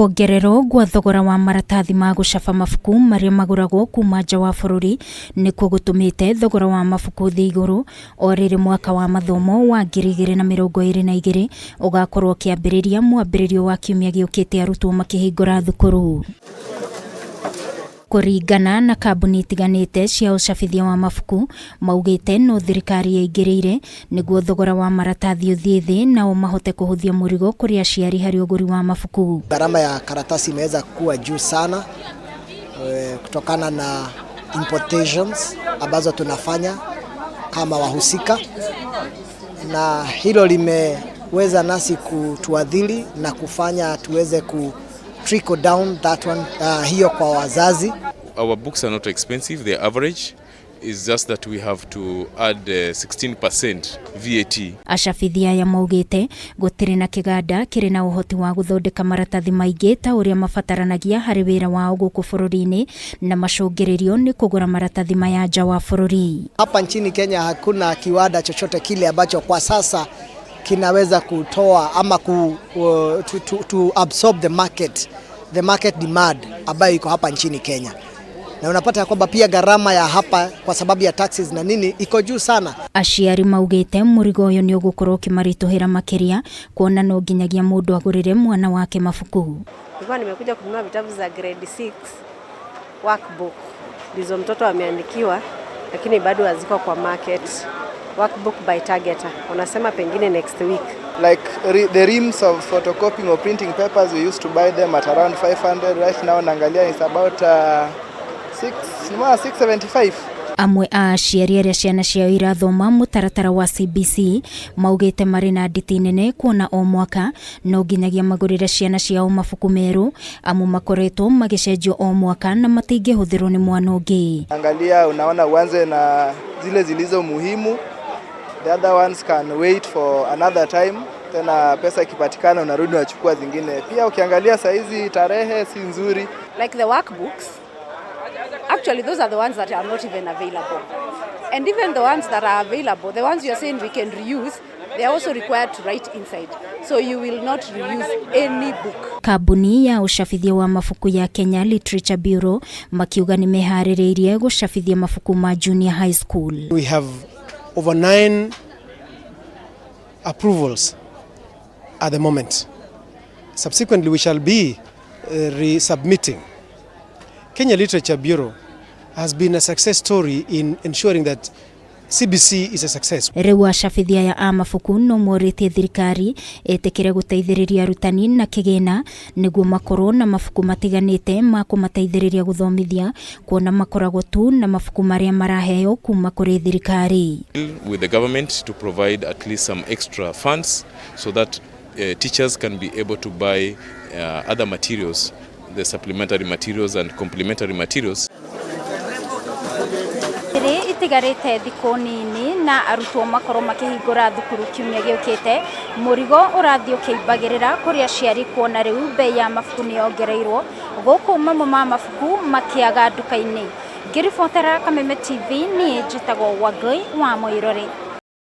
Kwongererwo gwa thogora wa maratathi ma gucaba mabuku maria maguragwo kuma nja wa bururi nikuo gutumite thogora wa mabuku thi iguru o riri mwaka wa mathomo wa 2022 ugakorwo kiambiriria mwambiririo wa kiumia giukite arutwo makihingura thukuru. Kuringana na kambuni itiganite cia ucabithia wa mabuku maugite no thirikari yaingirire niguo thogora wa maratathi uthie thi nao mahote kuhuthia murigo kuri aciari hari uguri wa mabuku. Gharama ya karatasi imeweza kuwa juu sana kutokana na importations ambazo tunafanya kama wahusika, na hilo limeweza nasi kutuadhiri na kufanya tuweze ku trickle down that one, hiyo kwa wazazi. Our books are not expensive, the average is just that we have to add 16% VAT. Acabithia ya maugite gutiri na kiganda kiri na uhoti wa guthondeka maratathi maingi ta uria mabataranagia hari wira wao guku bururi-ini na macungererio ni kugura maratathi maya nja wa bururi. Hapa nchini Kenya hakuna kiwanda chochote kile ambacho kwa sasa kinaweza kutoa ama to absorb the market demand ambayo iko hapa nchini Kenya. Na unapata kwamba pia gharama ya hapa kwa sababu ya taxes na nini iko juu sana. Aciari maugite murigo uyu ni ugukorwo kimarituhira makiria kuona no nginyagia mundu agurire mwana wake mabuku. Nilikuwa nimekuja kununua vitabu za grade 6 workbook. Ndizo mtoto ameandikiwa lakini bado haziko kwa market. Workbook by Targeter. Wanasema pengine next week. Like the reams of photocopying or printing papers, we used to buy them at around 500. Right now naangalia is about 675. Amwe a aciari aria ciana ciao irathoma mutaratara wa CBC maugite mari na nditi nene kuona o mwaka no nginyagia magurire ciana ciao mabuku meru amu makoretwo magicenjio o mwaka na matingihũthĩrwo ni mwana ũngĩ. Angalia, unaona uanze na zile zilizo muhimu, the other ones can wait for another time, tena pesa ikipatikana unarudi unachukua zingine. Pia ukiangalia saizi tarehe si nzuri. Like the workbooks, actually those are the ones that are not even available. And even the ones that are available, the ones you are saying we can reuse, they are also required to write inside. So you will not reuse any book. Kambuni ya ucabithia wa mabuku ya Kenya Literature Bureau makiuga ni meharĩrĩirie gucabithia mabuku ma junior high school. We have over 9 approvals at the moment. Subsequently, we shall be resubmitting. Kenya Literature Bureau has been a success story in ensuring that CBC is a success. Riu acabithia ya amabuku no moritie thirikari etekire guteithiriria arutani na kigina niguo makorwo na mabuku matiganite ma kumateithiriria guthomithia kuona makoragwo tu na mabuku maria maraheo kuma kuri thirikari. With the government to provide at least some extra funds so that teachers can be able to buy other materials, the supplementary materials and complementary materials. Riri itigarite thiku nini na arutwo makorwo makihingura thukuru kiumia giukite murigo urathio kiimbagirira kuri aciari kuona riu bei ya mabuku ni yongereirwo guku mamwe ma mabuku makiaga nduka-ini. Ngiribotera Kameme TV ni njitagwo Wangui wa Mwirore.